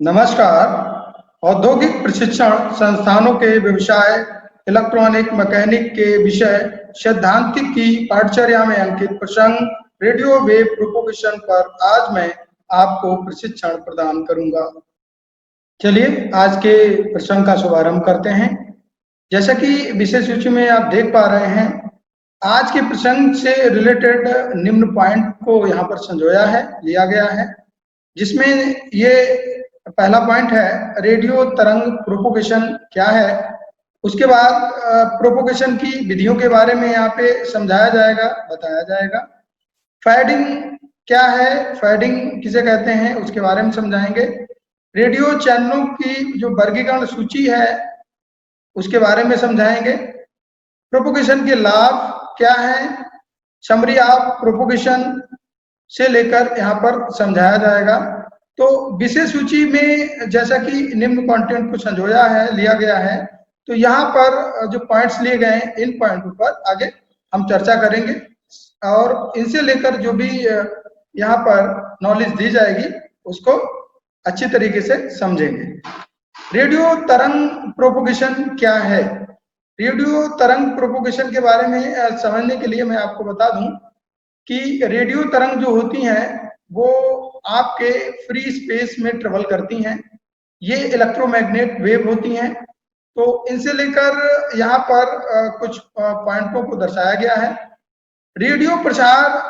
नमस्कार। औद्योगिक प्रशिक्षण संस्थानों के व्यवसाय इलेक्ट्रॉनिक मैकेनिक के विषय सैद्धांतिक की पाठचर्या में अंकित प्रसंग रेडियो वेव प्रोपोगेशन पर आज मैं आपको प्रशिक्षण प्रदान करूंगा। चलिए आज के प्रसंग का शुभारंभ करते हैं। जैसा कि विषय सूची में आप देख पा रहे हैं, आज के प्रसंग से रिलेटेड निम्न पॉइंट को यहाँ पर संजोया है, लिया गया है, जिसमें ये पहला पॉइंट है रेडियो तरंग प्रोपोगेशन क्या है। उसके बाद प्रोपोगेशन की विधियों के बारे में यहाँ पे समझाया जाएगा, बताया जाएगा। फैडिंग क्या है, फैडिंग किसे कहते हैं, उसके बारे में समझाएंगे। रेडियो चैनलों की जो वर्गीकरण सूची है उसके बारे में समझाएंगे। प्रोपोगेशन के लाभ क्या है, समरी ऑफ प्रोपोगेशन से लेकर यहाँ पर समझाया जाएगा। तो विषय सूची में जैसा कि निम्न कंटेंट को संजोया है, लिया गया है, तो यहाँ पर जो पॉइंट्स लिए गए हैं इन पॉइंटों पर आगे हम चर्चा करेंगे और इनसे लेकर जो भी यहाँ पर नॉलेज दी जाएगी उसको अच्छी तरीके से समझेंगे। रेडियो तरंग प्रोपोगेशन क्या है? रेडियो तरंग प्रोपोगेशन के बारे में समझने के लिए मैं आपको बता दूं कि रेडियो तरंग जो होती हैं वो आपके फ्री स्पेस में ट्रेवल करती हैं। ये इलेक्ट्रोमैग्नेट वेव होती हैं। तो इनसे लेकर यहाँ पर कुछ पॉइंटों को दर्शाया गया है। रेडियो प्रसार,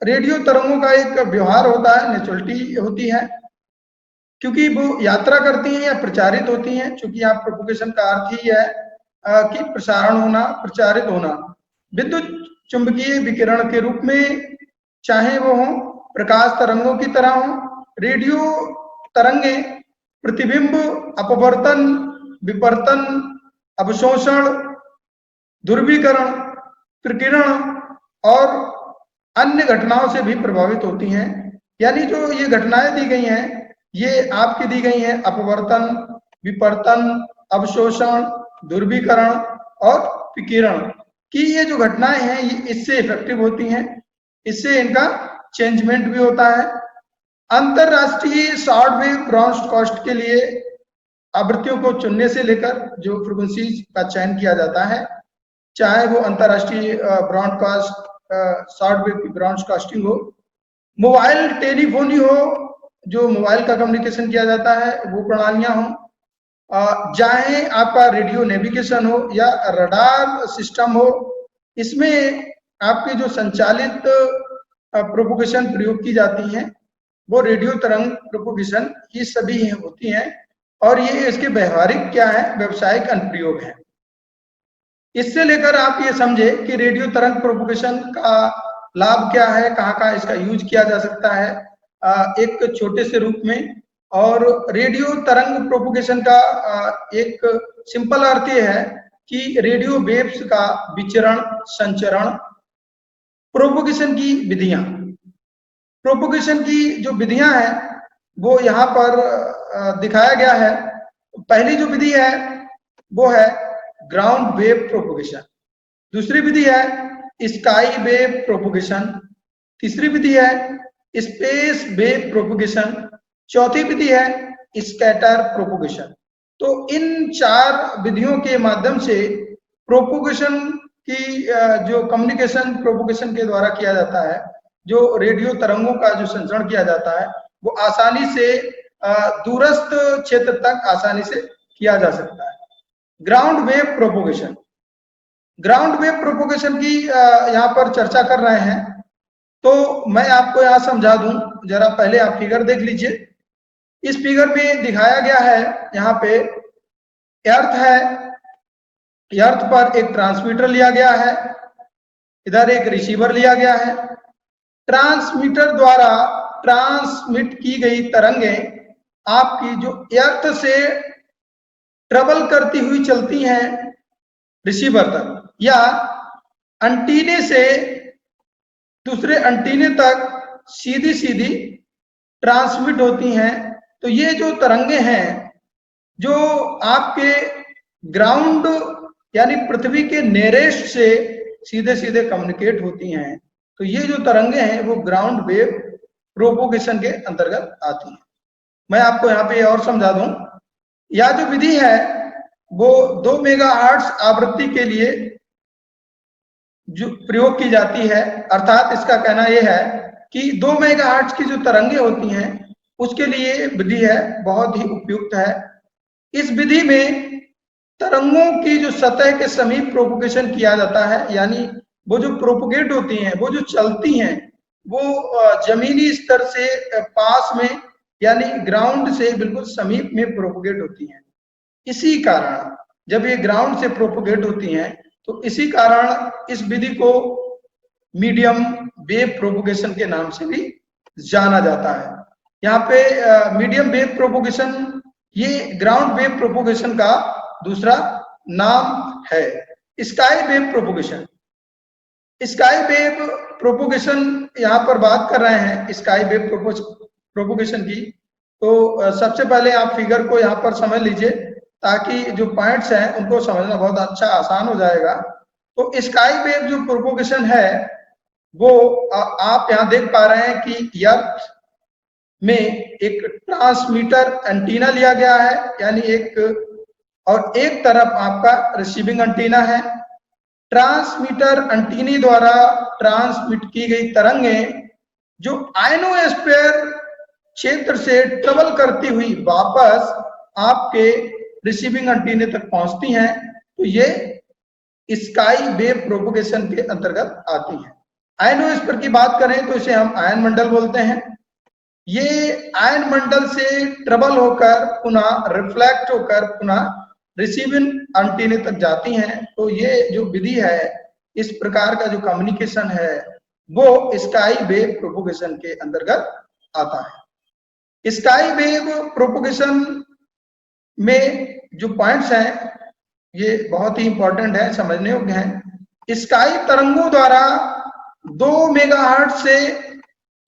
रेडियो तरंगों का एक व्यवहार होता है, नेचुरलिटी होती है, क्योंकि वो यात्रा करती हैं या प्रचारित होती हैं। चूंकि यहाँ प्रोपोगेशन का अर्थ ही है कि प्रसारण होना, प्रचारित होना। विद्युत चुंबकीय विकिरण के रूप में, चाहे वो हो प्रकाश तरंगों की तरह हो। रेडियो तरंगे प्रतिबिंब, अपवर्तन, विवर्तन, अवशोषण, ध्रुवीकरण, प्रकीर्णन और अन्य घटनाओं से भी प्रभावित होती हैं। यानी जो ये घटनाएं दी गई हैं ये आपकी दी गई हैं अपवर्तन, विवर्तन, अवशोषण, ध्रुवीकरण और विकिरण की। ये जो घटनाएं हैं ये इससे इफेक्टिव होती हैं, इससे इनका चेंजमेंट भी होता है। अंतरराष्ट्रीय शॉर्ट वेव ब्रॉडकास्ट के लिए आवृत्तियों को चुनने से लेकर जो फ्रीक्वेंसीज का चयन किया जाता है, चाहे वो अंतरराष्ट्रीय ब्रॉडकास्ट, शॉर्ट वेव की ब्रॉडकास्टिंग हो, मोबाइल टेलीफोनी हो, जो मोबाइल का कम्युनिकेशन किया जाता है वो प्रणालियां हो, चाहे आपका रेडियो नेविगेशन हो या रडार सिस्टम हो, इसमें आपके जो संचालित प्रोपोगेशन प्रयोग की जाती हैं वो रेडियो तरंग प्रोपोगेशन ये सभी होती हैं। और ये इसके व्यवहारिक क्या है, व्यवसायिक अनुप्रयोग है। इससे लेकर आप ये समझे कि रेडियो तरंग प्रोपोगेशन का लाभ क्या है, कहाँ इसका यूज किया जा सकता है एक छोटे से रूप में। और रेडियो तरंग प्रोपोगेशन का एक सिंपल अर्थ ये है कि रेडियो वेव्स का विचरण, संचरण। प्रोपोगेशन की विधियां, प्रोपोगेशन की जो विधियां हैं वो यहाँ पर दिखाया गया है। पहली जो विधि है वो है ग्राउंड वेव प्रोपोगेशन, दूसरी विधि है स्काई वेव प्रोपोगेशन, तीसरी विधि है स्पेस वेव प्रोपोगेशन, चौथी विधि है स्कैटर प्रोपोगेशन। तो इन चार विधियों के माध्यम से प्रोपोगेशन की जो कम्युनिकेशन प्रोपोगेशन के द्वारा किया जाता है, जो रेडियो तरंगों का जो संचरण किया जाता है वो आसानी से दूरस्थ क्षेत्र तक आसानी से किया जा सकता है। Ground wave propagation, ground wave propagation की यहाँ पर चर्चा कर रहे हैं। तो मैं आपको यहाँ समझा दूं, जरा पहले आप फिगर देख लीजिए। इस फिगर में दिखाया गया है, यहाँ पे अर्थ है, अर्थ पर एक ट्रांसमीटर लिया गया है, इधर एक रिसीवर लिया गया है। ट्रांसमीटर द्वारा ट्रांसमिट की गई तरंगें आपकी जो अर्थ से ट्रेवल करती हुई चलती हैं रिसीवर तक, या एंटीने से दूसरे एंटीने तक सीधी सीधी ट्रांसमिट होती हैं। तो ये जो तरंगे हैं जो आपके ग्राउंड यानी पृथ्वी के नेरेस्ट से सीधे सीधे कम्युनिकेट होती हैं, तो ये जो तरंगे हैं वो ग्राउंड वेव प्रोपोगेशन के अंतर्गत आती हैं। मैं आपको यहाँ पे और समझा दूं, यह जो विधि है वो 2 मेगाहर्ट्ज आवृत्ति के लिए जो प्रयोग की जाती है, अर्थात इसका कहना यह है कि 2 मेगाहर्ट्ज की जो तरंगे होती हैं उसके लिए विधि है बहुत ही उपयुक्त है। इस विधि में तरंगों की जो सतह के समीप प्रोपोगेशन किया जाता है, यानी वो जो प्रोपोगेट होती हैं, वो जो चलती हैं, वो जमीनी स्तर से पास में यानी ग्राउंड से बिल्कुल समीप में प्रोपोगेट होती हैं। इसी कारण जब ये ग्राउंड से प्रोपोगेट होती हैं तो इसी कारण इस विधि को मीडियम वेव प्रोपोगेशन के नाम से भी जाना जाता है। यहाँ पे मीडियम वेव प्रोपोगेशन ये ग्राउंड वेव प्रोपोगेशन का दूसरा नाम है। Sky wave propagation, sky wave propagation यहाँ पर बात कर रहे हैं स्काई वेव प्रोपोगेशन की। तो सबसे पहले आप फिगर को यहाँ पर समझ लीजिए ताकि जो पॉइंट्स हैं उनको समझना बहुत अच्छा आसान हो जाएगा। तो स्काई वेव जो प्रोपोगेशन है वो आप यहाँ देख पा रहे हैं कि अर्थ में एक ट्रांसमीटर एंटीना लिया गया है, यानी एक, और एक तरफ आपका रिसीविंग एंटीना है। ट्रांसमीटर एंटीनी द्वारा ट्रांसमिट की गई तरंगें जो आयनोस्फीयर क्षेत्र से ट्रेवल करती हुई वापस आपके रिसीविंग एंटीने तक पहुंचती हैं, तो ये स्काई वेव प्रोपोगेशन के अंतर्गत आती है। आयनोस्फीयर की बात करें तो इसे हम आयन मंडल बोलते हैं। ये आयन मंडल से ट्रेवल होकर पुनः रिफ्लेक्ट होकर पुनः रिसीविंग एंटीने तक जाती हैं। तो ये जो विधि है, इस प्रकार का जो कम्युनिकेशन है वो स्काई वेव प्रोपोगेशन के अंतर्गत आता है। स्काई वेव प्रोपोगेशन में जो पॉइंट्स हैं ये बहुत ही इंपॉर्टेंट है, समझने योग्य है। स्काई तरंगों द्वारा 2 मेगाहर्ट्ज से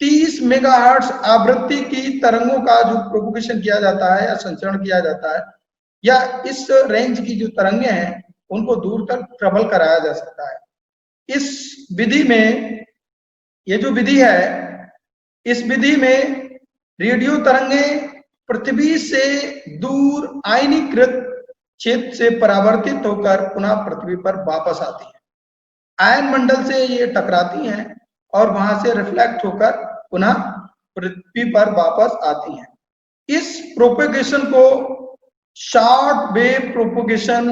30 मेगाहर्ट्ज आवृत्ति की तरंगों का जो प्रोपोगेशन किया जाता है या संचरण किया जाता है, या इस रेंज की जो तरंगे हैं उनको दूर तक ट्रेवल कराया जा सकता है। इस विधि में, ये जो विधि है, इस विधि में रेडियो तरंगे पृथ्वी से दूर आयनीकृत क्षेत्र से परावर्तित होकर पुनः पृथ्वी पर वापस आती है। आयन मंडल से ये टकराती हैं और वहां से रिफ्लेक्ट होकर पुनः पृथ्वी पर वापस आती हैं। इस प्रोपेगेशन को शॉर्ट वेव प्रोपोगेशन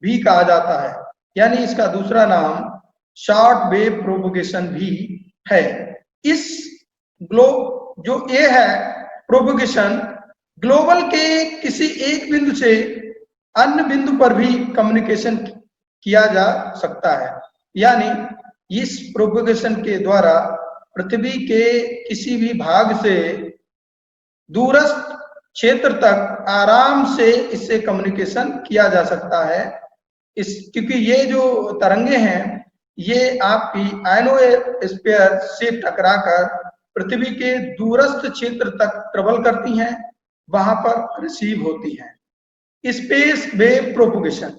भी कहा जाता है, यानी इसका दूसरा नाम शॉर्ट वेव प्रोपोगेशन भी है। इस जो ये है प्रोपोगेशन, ग्लोबल के किसी एक बिंदु से अन्य बिंदु पर भी कम्युनिकेशन किया जा सकता है, यानी इस प्रोपोगेशन के द्वारा पृथ्वी के किसी भी भाग से दूरस्थ क्षेत्र तक आराम से इससे कम्युनिकेशन किया जा सकता है। क्योंकि ये जो तरंगे हैं ये आपकी आयनोस्फीयर से टकराकर पृथ्वी के दूरस्थ क्षेत्र तक ट्रेवल करती हैं, वहां पर रिसीव होती हैं। Space wave propagation,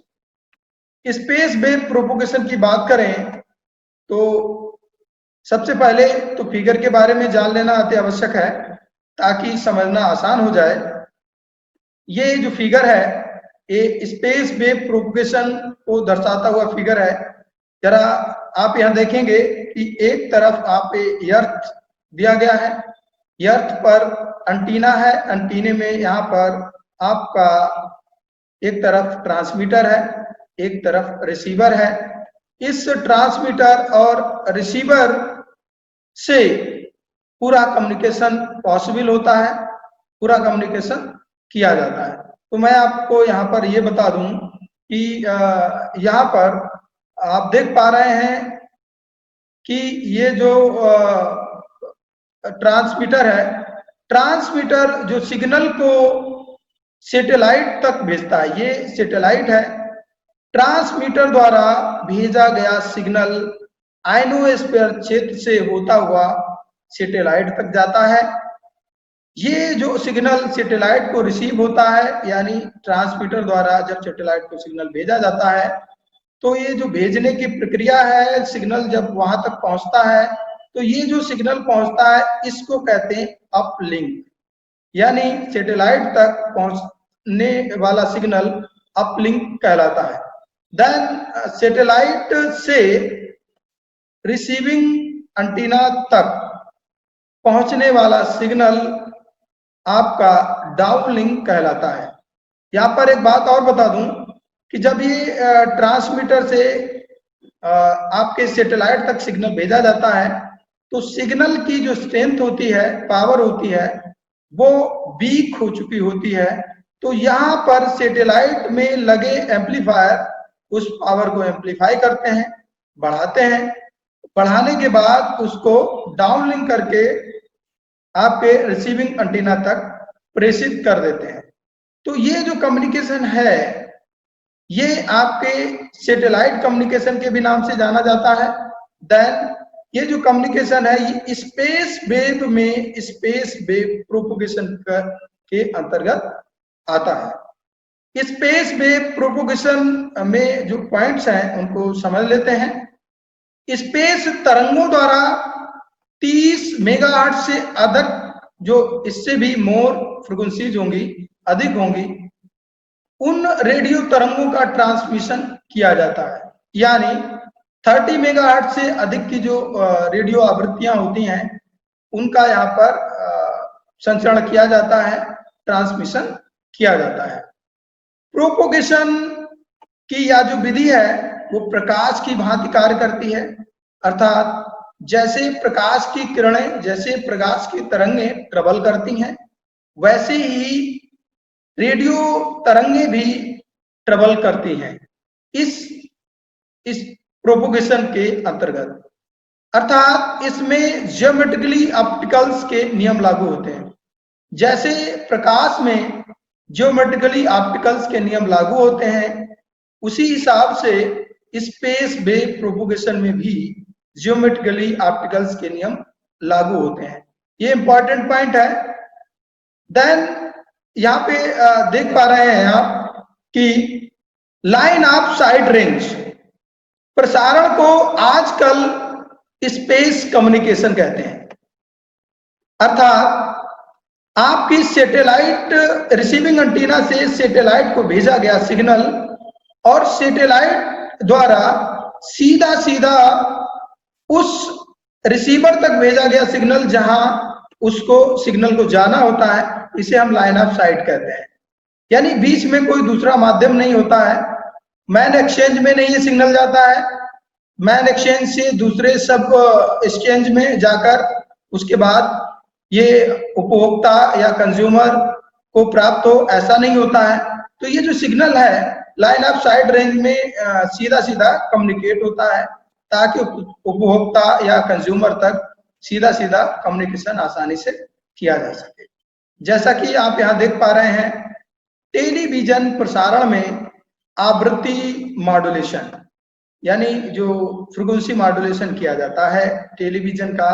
space wave propagation की बात करें तो सबसे पहले तो फिगर के बारे में जान लेना अति आवश्यक है ताकि समझना आसान हो जाए। ये जो फिगर है ये स्पेस वेव प्रोपोगेशन को दर्शाता हुआ फिगर है। जरा आप यहाँ देखेंगे कि एक तरफ आप अर्थ दिया गया है, अर्थ पर एंटीना है, एंटीने में यहाँ पर आपका एक तरफ ट्रांसमीटर है, एक तरफ रिसीवर है। इस ट्रांसमीटर और रिसीवर से पूरा कम्युनिकेशन पॉसिबल होता है, पूरा कम्युनिकेशन किया जाता है। तो मैं आपको यहाँ पर ये बता दूं कि यहाँ पर आप देख पा रहे हैं कि ये जो ट्रांसमीटर है, ट्रांसमीटर जो सिग्नल को सैटेलाइट तक भेजता है, ये सैटेलाइट है। ट्रांसमीटर द्वारा भेजा गया सिग्नल आयनोस्फीयर क्षेत्र से होता हुआ सैटेलाइट तक जाता है। ये जो सिग्नल सैटेलाइट को रिसीव होता है, यानी ट्रांसमीटर द्वारा जब सैटेलाइट को सिग्नल भेजा जाता है तो ये जो भेजने की प्रक्रिया है, सिग्नल जब वहां तक पहुंचता है तो ये जो सिग्नल पहुंचता है इसको कहते हैं अपलिंक। यानी सैटेलाइट तक पहुंचने वाला सिग्नल अपलिंक कहलाता है। देन सैटेलाइट से रिसीविंग एंटीना तक पहुंचने वाला सिग्नल आपका डाउनलिंक कहलाता है। यहाँ पर एक बात और बता दूं कि जब ये ट्रांसमीटर से आपके सैटेलाइट तक सिग्नल भेजा जाता है तो सिग्नल की जो स्ट्रेंथ होती है, पावर होती है, वो वीक हो चुकी होती है। तो यहाँ पर सैटेलाइट में लगे एम्पलीफायर उस पावर को एम्पलीफाई करते हैं, बढ़ाते हैं, बढ़ाने के बाद उसको डाउनलिंक करके आपके रिसीविंग एंटीना तक प्रेषित कर देते हैं। तो ये जो कम्युनिकेशन है ये आपके सैटेलाइट कम्युनिकेशन के भी नाम से जाना जाता है। देन ये जो कम्युनिकेशन है ये स्पेस वेव में स्पेस वेव प्रोपोगेशन के अंतर्गत आता है। स्पेस वेव प्रोपोगेशन में जो पॉइंट्स हैं उनको समझ लेते हैं। स्पेस तरंगों द्वारा 30 मेगाहर्ट्ज से अधिक, जो इससे भी मोर फ्रीक्वेंसीज होंगी, अधिक होंगी, उन रेडियो तरंगों का ट्रांसमिशन किया जाता है। यानी 30 मेगाहर्ट्ज से अधिक की जो रेडियो आवृत्तियां होती हैं उनका यहाँ पर संचरण किया जाता है, ट्रांसमिशन किया जाता है। प्रोपोगेशन की या जो विधि है वो प्रकाश की भांति कार्य करती है, अर्थात जैसे प्रकाश की किरणें, जैसे प्रकाश की तरंगें ट्रेवल करती हैं वैसे ही रेडियो तरंगे भी ट्रेवल करती हैं इस प्रोपोगेशन के अंतर्गत। अर्थात इसमें ज्योमेट्रिकली ऑप्टिकल्स के नियम लागू होते हैं। जैसे प्रकाश में ज्योमेट्रिकली ऑप्टिकल्स के नियम लागू होते हैं उसी हिसाब से स्पेस वेव प्रोपोगेशन में भी ज्योमेट्रिकली ऑप्टिकल्स के नियम लागू होते हैं। ये इंपॉर्टेंट पॉइंट है। देन यहाँ पे देख पा रहे हैं आप कि लाइन ऑफ साइट रेंज प्रसारण को आजकल स्पेस कम्युनिकेशन कहते हैं। अर्थात आपकी सैटेलाइट रिसीविंग एंटीना से सैटेलाइट को भेजा गया सिग्नल और सैटेलाइट द्वारा सीधा सीधा उस रिसीवर तक भेजा गया सिग्नल जहां उसको सिग्नल को जाना होता है, इसे हम लाइन ऑफ साइट कहते हैं। यानी बीच में कोई दूसरा माध्यम नहीं होता है, मैन एक्सचेंज में नहीं ये सिग्नल जाता है, मैन एक्सचेंज से दूसरे सब एक्सचेंज में जाकर उसके बाद ये उपभोक्ता या कंज्यूमर को प्राप्त हो, ऐसा नहीं होता है। तो ये जो सिग्नल है लाइन ऑफ साइट रेंज में सीधा सीधा कम्युनिकेट होता है ताकि उपभोक्ता या कंज्यूमर तक सीधा सीधा कम्युनिकेशन आसानी से किया जा सके। जैसा कि आप यहाँ देख पा रहे हैं, टेलीविजन प्रसारण में आवृत्ति मॉड्यूलेशन यानी जो फ्रीक्वेंसी मॉड्यूलेशन किया जाता है, टेलीविजन का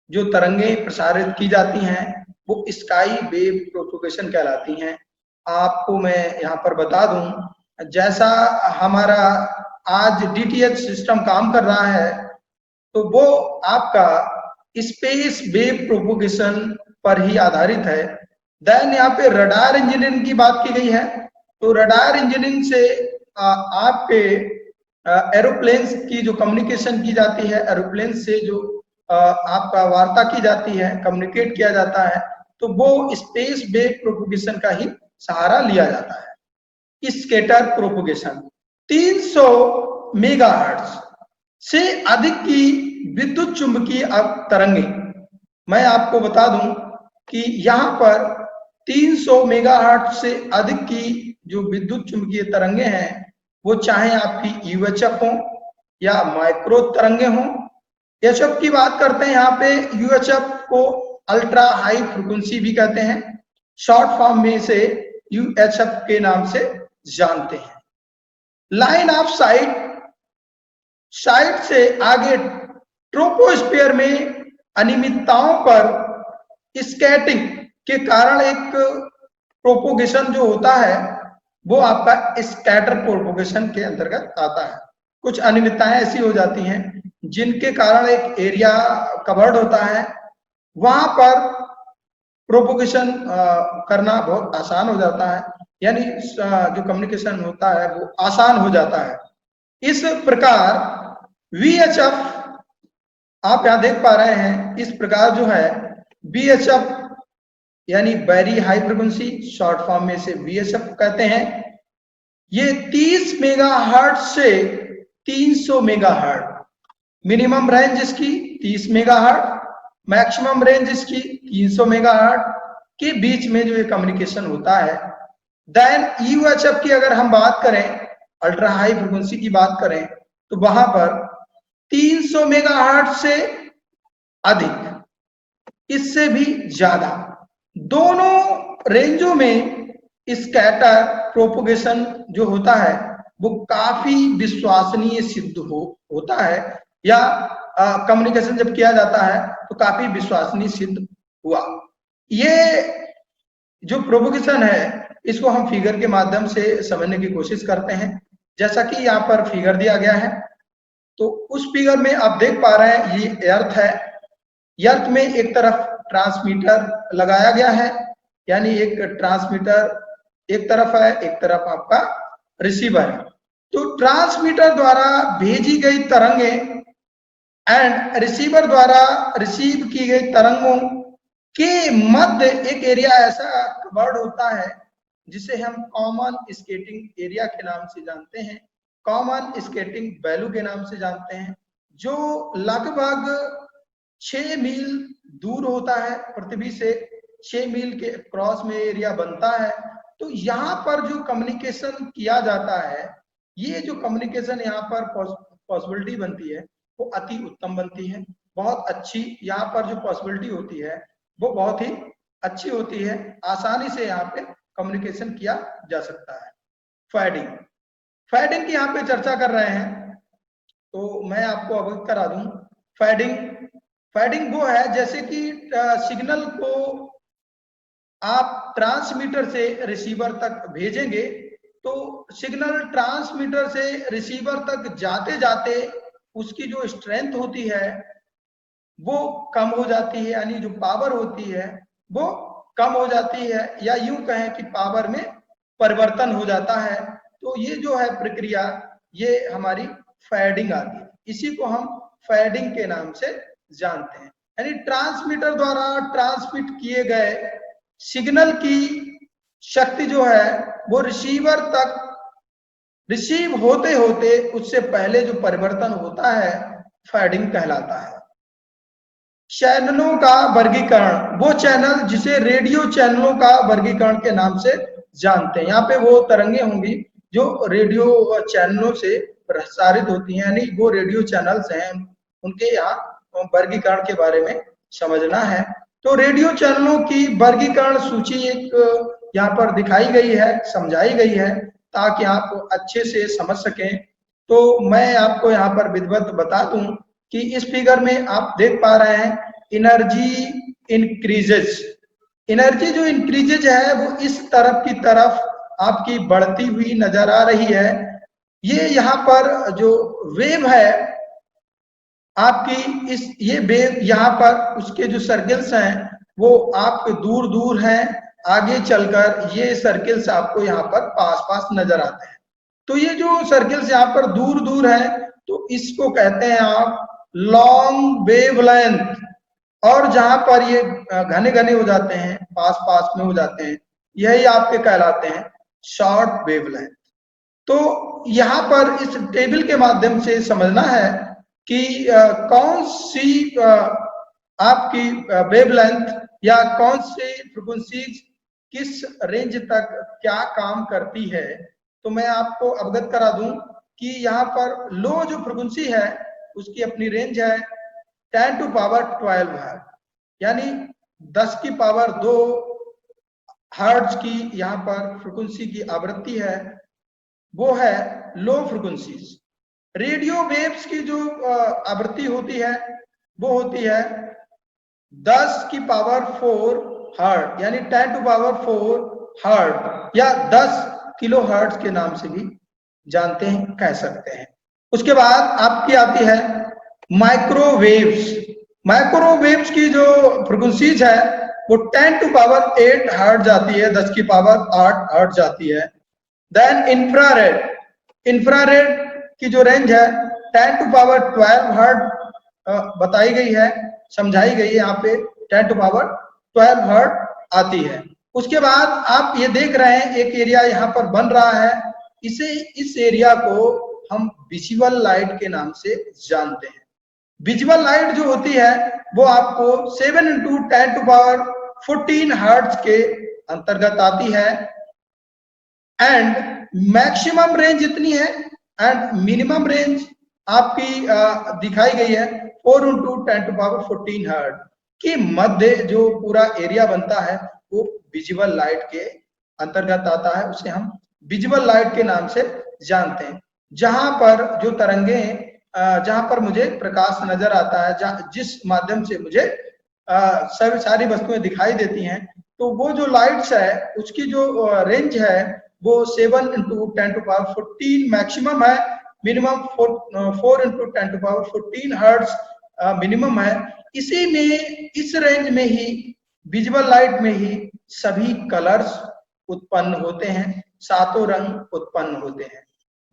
जो तरंगें प्रसारित की जाती हैं वो स्काई वेव प्रोपोगेशन कहलाती हैं। आपको मैं यहाँ पर बता दूं, जैसा हमारा आज डीटीएच सिस्टम काम कर रहा है तो वो आपका स्पेस वेव प्रोपोगेशन पर ही आधारित है। देन यहाँ पे रडार इंजीनियरिंग की बात की गई है। तो रडार इंजीनियरिंग से आपके एरोप्लेन्स की जो कम्युनिकेशन की जाती है, एरोप्लेन से जो आपका वार्ता की जाती है, कम्युनिकेट किया जाता है, तो वो स्पेस वेव प्रोपोगेशन का ही सहारा लिया जाता है। स्कैटर प्रोपोगेशन 300 मेगाहर्ट्ज से अधिक की विद्युत चुंबकीय तरंगें, मैं आपको बता दूं कि यहाँ पर 300 मेगाहर्ट्ज से अधिक की जो विद्युत चुंबकीय तरंगें हैं वो चाहे आपकी यूएचएफ हो या माइक्रो तरंगे हों। एचएफ की बात करते हैं, यहाँ पे यूएचएफ को अल्ट्रा हाई फ्रीक्वेंसी भी कहते हैं, शॉर्ट फॉर्म में से यूएचएफ के नाम से जानते हैं। लाइन ऑफ साइट से आगे ट्रोपोस्फीयर में अनियमितताओं पर स्कैटिंग के कारण एक प्रोपोगेशन जो होता है वो आपका स्कैटर प्रोपोगेशन के अंतर्गत आता है। कुछ अनियमितताएं ऐसी हो जाती हैं जिनके कारण एक एरिया कवर्ड होता है, वहां पर प्रोपोगेशन करना बहुत आसान हो जाता है, यानी जो कम्युनिकेशन होता है वो आसान हो जाता है। इस प्रकार VHF आप यहां देख पा रहे हैं, इस प्रकार जो है VHF यानी very high frequency, short form में से VHF कहते हैं, ये 30 मेगाहर्ट्ज से 300 मेगाहर्ट्ज, मिनिमम रेंज इसकी 30 मेगाहर्ट्ज, मैक्सिमम रेंज इसकी 300 मेगाहर्ट्ज के बीच में जो ये कम्युनिकेशन होता है। देन UHF की अगर हम बात करें, अल्ट्रा हाई फ्रिक्वेंसी की बात करें, तो वहां पर 300 मेगाहर्ट्ज से अधिक, इससे भी ज्यादा, दोनों रेंजों में स्कैटर प्रोपोगेशन जो होता है वो काफी विश्वसनीय सिद्ध होता है, या कम्युनिकेशन जब किया जाता है तो काफी विश्वसनीय सिद्ध हुआ। ये जो प्रोपोगेशन है इसको हम फिगर के माध्यम से समझने की कोशिश करते हैं। जैसा कि यहाँ पर फिगर दिया गया है, तो उस फिगर में आप देख पा रहे हैं ये अर्थ है। अर्थ में एक तरफ ट्रांसमीटर लगाया गया है, यानी एक ट्रांसमीटर एक तरफ है, एक तरफ आपका रिसीवर है। तो ट्रांसमीटर द्वारा भेजी गई तरंगे एंड रिसीवर द्वारा रिसीव की गई तरंगों के मध्य एक एरिया ऐसा कवर्ड होता है जिसे हम कॉमन स्केटिंग एरिया के नाम से जानते हैं, कॉमन स्केटिंग वैल्यू के नाम से जानते हैं, जो लगभग 6 मील दूर होता है पृथ्वी से, 6 मील के क्रॉस में एरिया बनता है। तो यहाँ पर जो कम्युनिकेशन किया जाता है, ये जो कम्युनिकेशन यहाँ पर पॉसिबिलिटी बनती है वो अति उत्तम बनती है, बहुत अच्छी यहाँ पर जो पॉसिबिलिटी होती है वो बहुत ही अच्छी होती है, आसानी से यहाँ पे कम्युनिकेशन किया जा सकता है। फैडिंग, फैडिंग की यहाँ पे चर्चा कर रहे हैं, तो मैं आपको अवगत करा दूं। फैडिंग वो है जैसे कि सिग्नल को आप ट्रांसमीटर से रिसीवर तक भेजेंगे, तो सिग्नल ट्रांसमीटर से रिसीवर तक जाते जाते उसकी जो स्ट्रेंथ होती है वो कम हो जाती है, यानी जो पावर होती है वो कम हो जाती है, या यूं कहें कि पावर में परिवर्तन हो जाता है। तो ये जो है प्रक्रिया, ये हमारी फैडिंग आती है, इसी को हम फैडिंग के नाम से जानते हैं। यानी ट्रांसमीटर द्वारा ट्रांसमिट किए गए सिग्नल की शक्ति जो है वो रिसीवर तक रिसीव होते होते उससे पहले जो परिवर्तन होता है फैडिंग कहलाता है। चैनलों का वर्गीकरण, वो चैनल जिसे रेडियो चैनलों का वर्गीकरण के नाम से जानते हैं। यहाँ पे वो तरंगे होंगी जो रेडियो चैनलों से प्रसारित होती हैं, यानी वो रेडियो चैनल्स हैं, उनके यहाँ वर्गीकरण के बारे में समझना है। तो रेडियो चैनलों की वर्गीकरण सूची एक यहाँ पर दिखाई गई है, समझाई गई है, ताकि आप अच्छे से समझ सकें। तो मैं आपको यहाँ पर विधिवत बता दूं कि इस फिगर में आप देख पा रहे हैं एनर्जी इंक्रीजेज, एनर्जी जो इंक्रीजेज है वो इस तरफ की तरफ आपकी बढ़ती हुई नजर आ रही है। ये यहाँ पर जो वेव है आपकी, इस ये वेव यहाँ पर उसके जो सर्किल्स हैं वो आपके दूर दूर हैं, आगे चलकर ये सर्किल्स आपको यहाँ पर पास पास नजर आते हैं। तो ये जो सर्किल्स यहाँ पर दूर दूर है तो इसको कहते हैं आप लॉन्ग वेवलेंथ, और जहां पर ये घने घने हो जाते हैं, पास पास में हो जाते हैं, यही आपके कहलाते हैं शॉर्ट वेवलेंथ। तो यहाँ पर इस टेबल के माध्यम से समझना है कि कौन सी आपकी वेवलेंथ या कौन सी फ्रीक्वेंसीज किस रेंज तक क्या काम करती है। तो मैं आपको अवगत करा दूं कि यहाँ पर लो जो फ्रीक्वेंसी है उसकी अपनी रेंज है 10 टू पावर 12 है, यानी 10 की पावर 2 हर्ट्ज की यहाँ पर फ्रीक्वेंसी की आवृत्ति है, वो है लो फ्रीक्वेंसीज। रेडियो वेव्स की जो आवृत्ति होती है वो होती है 10 की पावर 4 हर्ट्ज, यानी 10 टू पावर 4 हर्ट्ज, या 10 किलो हर्ट्ज के नाम से भी जानते हैं, कह सकते हैं। उसके बाद आपकी आती है माइक्रोवेव्स। माइक्रोवेव्स की जो फ्रीक्वेंसीज है वो 10 टू पावर 8 हर्ट जाती है, 10 की पावर 8 हर्ट जाती है। देन इंफ्रारेड की जो रेंज है 10 टू पावर 12 हर्ट बताई गई है, समझाई गई है यहाँ पे, 10 टू पावर 12 हर्ट आती है। उसके बाद आप ये देख रहे हैं एक एरिया यहाँ पर बन रहा है, इस एरिया को हम विजुअल लाइट के नाम से जानते हैं। विजुअल लाइट जो होती है वो आपको 7 इंटू 10 टू पावर 14 हर्ट्ज के अंतर्गत आती है। एंड मैक्सिमम रेंज इतनी है एंड मिनिमम रेंज आपकी दिखाई गई है 4 इंटू 10 टू पावर 14 हर्ट्ज के मध्य जो पूरा एरिया बनता है वो विजुअल लाइट के अंतर्गत आता है, उसे हम विजुअल लाइट के नाम से जानते हैं। जहां पर जो तरंगे जहां पर मुझे प्रकाश नजर आता है, जिस माध्यम से मुझे सभी सारी वस्तुएं दिखाई देती हैं, तो वो जो लाइट्स है उसकी जो रेंज है वो 7 इंटू 10 टू पावर 14 मैक्सिमम है, minimum 4 into 10 to power 14 hertz minimum है। इसी में इस रेंज में ही विजुअल लाइट में ही सभी कलर्स उत्पन्न होते हैं, सातों रंग उत्पन्न होते हैं।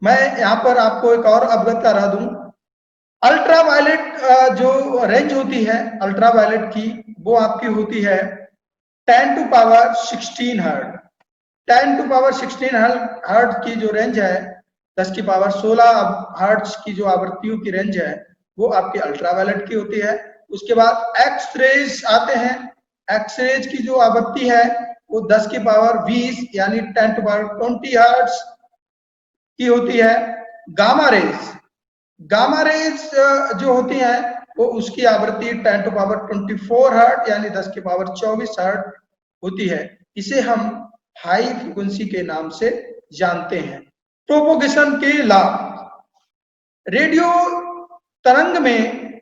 मैं यहाँ पर आपको एक और अवगत करा दूं, अल्ट्रावायलेट जो रेंज होती है अल्ट्रावायलेट की वो आपकी होती है 10 to power 16 hertz. 10 to power 16 hertz की जो रेंज है, 10 की पावर 16 हर्ट्ज की जो आवृत्तियों की रेंज है वो आपकी अल्ट्रावायलेट की होती है। उसके बाद एक्स रेज आते हैं, एक्स रेज की जो आवृत्ति है वो 10 की पावर 20 यानी 10 टू पावर 20 हर्ट्ज की होती है। गामा रेज जो होती है वो उसकी आवृत्ति 10 टू पावर 24 हर्ट्ज यानी 10 की पावर 24 हर्ट्ज होती है। इसे हम हाई फ्रीक्वेंसी के नाम से जानते हैं। प्रोपोगेशन के लाभ, रेडियो तरंग में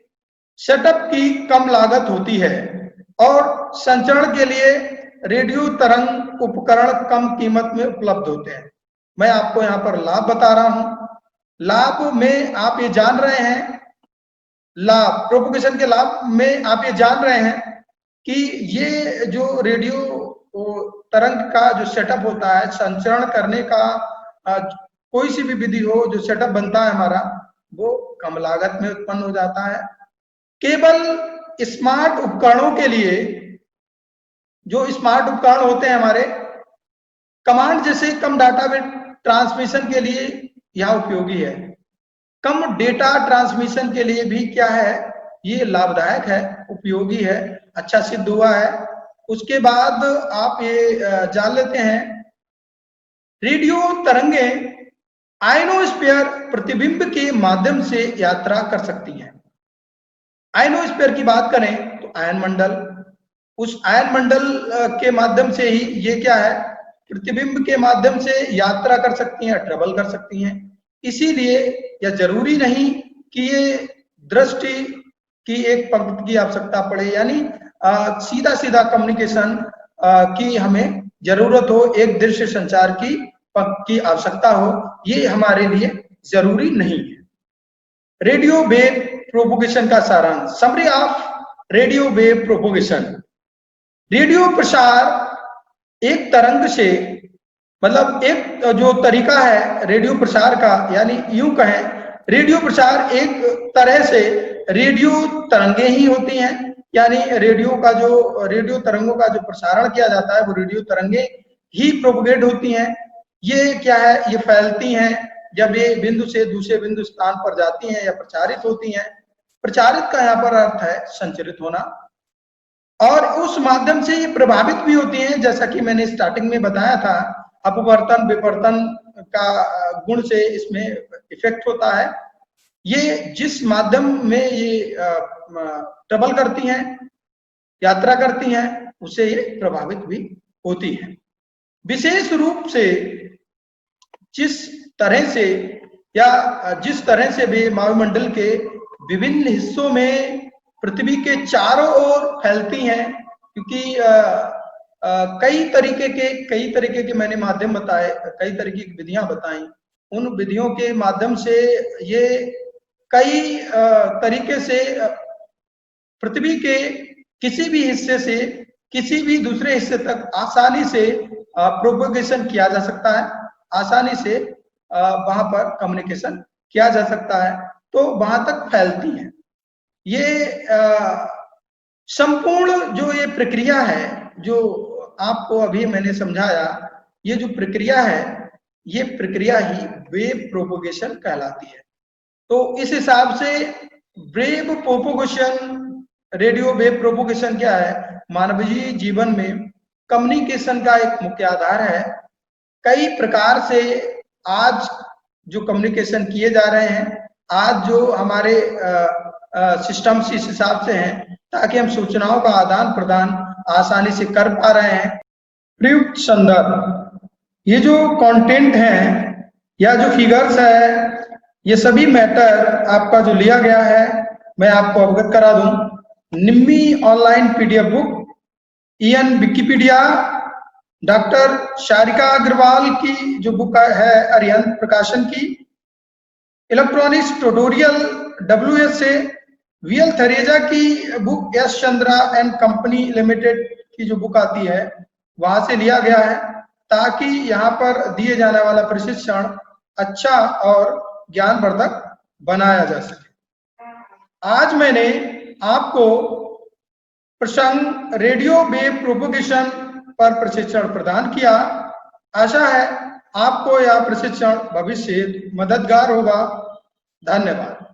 सेटअप की कम लागत होती है और संचरण के लिए रेडियो तरंग उपकरण कम कीमत में उपलब्ध होते हैं। मैं आपको यहाँ पर लाभ बता रहा हूं। लाभ में आप ये जान रहे हैं, लाभ प्रोपोगेशन के लाभ में आप ये जान रहे हैं कि ये जो रेडियो तरंग का जो सेटअप होता है, संचरण करने का कोई सी भी विधि हो, जो सेटअप बनता है हमारा वो कम लागत में उत्पन्न हो जाता है। केवल स्मार्ट उपकरणों के लिए, जो स्मार्ट उपकरण होते हैं हमारे, कमांड जैसे कम डाटा ट्रांसमिशन के लिए यह उपयोगी है। कम डेटा ट्रांसमिशन के लिए भी क्या है, ये लाभदायक है, उपयोगी है, अच्छा सिद्ध हुआ है। उसके बाद आप ये जान लेते हैं, रेडियो तरंगे आयनोस्फीयर प्रतिबिंब के माध्यम से यात्रा कर सकती हैं। आयनोस्फीयर की बात करें तो आयन मंडल, उस आयन मंडल के माध्यम से ही ये क्या है, प्रतिबिंब के माध्यम से यात्रा कर सकती हैं, ट्रेवल कर सकती हैं। इसीलिए यह जरूरी नहीं कि ये दृष्टि की एक पंक्ति की आवश्यकता पड़े, यानी सीधा सीधा कम्युनिकेशन की हमें जरूरत हो, एक दृश्य संचार की आवश्यकता हो, ये हमारे लिए जरूरी नहीं है। रेडियो वेव प्रोपोगेशन का सारांश, summary of radio wave propagation. Radio प्रसार एक तरंग से, मतलब एक जो तरीका है रेडियो प्रसार का, यानी यूं कहें रेडियो प्रसार एक तरह से रेडियो तरंगे ही होती हैं, यानी रेडियो तरंगों का जो प्रसारण किया जाता है वो रेडियो तरंगे ही प्रोपोगेट होती हैं। ये क्या है, ये फैलती हैं जब ये बिंदु से दूसरे बिंदु स्थान पर जाती हैं या प्रचारित होती हैं। प्रचारित का यहाँ पर अर्थ है संचरित होना, और उस माध्यम से ये प्रभावित भी होती हैं, जैसा कि मैंने स्टार्टिंग में बताया था, अपवर्तन विवर्तन का गुण से इसमें इफेक्ट होता है। ये जिस माध्यम में ये ट्रेवल करती हैं, यात्रा करती हैं, उससे ये प्रभावित भी होती हैं। विशेष रूप से जिस तरह से वे वायुमंडल के विभिन्न हिस्सों में पृथ्वी के चारों ओर फैलती हैं, क्योंकि कई तरीके के मैंने माध्यम बताए, कई तरीके की विधियां बताई। उन विधियों के माध्यम से ये कई तरीके से पृथ्वी के किसी भी हिस्से से किसी भी दूसरे हिस्से तक आसानी से प्रोपोगेशन किया जा सकता है, आसानी से वहां पर कम्युनिकेशन किया जा सकता है, तो वहां तक फैलती है। ये संपूर्ण जो ये प्रक्रिया है, जो आपको अभी मैंने समझाया, ये जो प्रक्रिया है, ये प्रक्रिया ही वेव प्रोपोगेशन कहलाती है। तो इस हिसाब से wave propagation, radio wave propagation क्या है? मानवीय जीवन में कम्युनिकेशन का एक मुख्य आधार है। कई प्रकार से आज जो कम्युनिकेशन किए जा रहे हैं, आज जो हमारे सिस्टम्स इस हिसाब से हैं ताकि हम सूचनाओं का आदान प्रदान आसानी से कर पा रहे हैं। प्रयुक्त संदर्भ, ये जो कंटेंट है या जो फिगर्स है, ये सभी मैटर आपका जो लिया गया है, मैं आपको अवगत करा दूं। Nimmi online PDF book, EN Wikipedia, doctor Sharika Agarwal की जो बुक है अरिहंत प्रकाशन की, electronics tutorial WSA, VL Thareja की book S Chandra and company limited की जो बुक आती है वहां से लिया गया है, ताकि यहाँ पर दिए जाने वाला प्रशिक्षण अच्छा और ज्ञानवर्धक बनाया जा सके। आज मैंने आपको प्रसंग रेडियो वेव प्रोपोगेशन पर प्रशिक्षण प्रदान किया। आशा है आपको यह प्रशिक्षण भविष्य मददगार होगा। धन्यवाद।